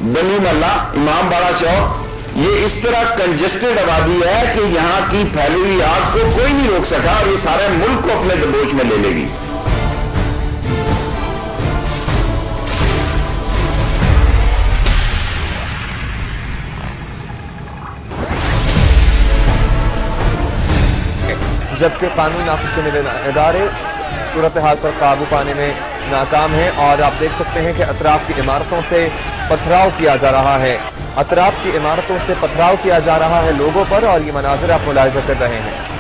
बनी मल्ला, इमाम बाड़ा चौक, ये इस तरह कंजेस्टेड आबादी है कि यहां की फैली हुई आग को कोई नहीं रोक सका और ये सारे मुल्क को अपने दबोच में ले लेगी। जबकि कानून नाफिज करने वाले इदारे सूरत हाल पर काबू पाने में नाकाम हैं और आप देख सकते हैं कि अतराफ की इमारतों से पथराव किया जा रहा है। अतराफ की इमारतों से पथराव किया जा रहा है लोगों पर और ये मनाजिर आप मुलाहिजा कर रहे हैं।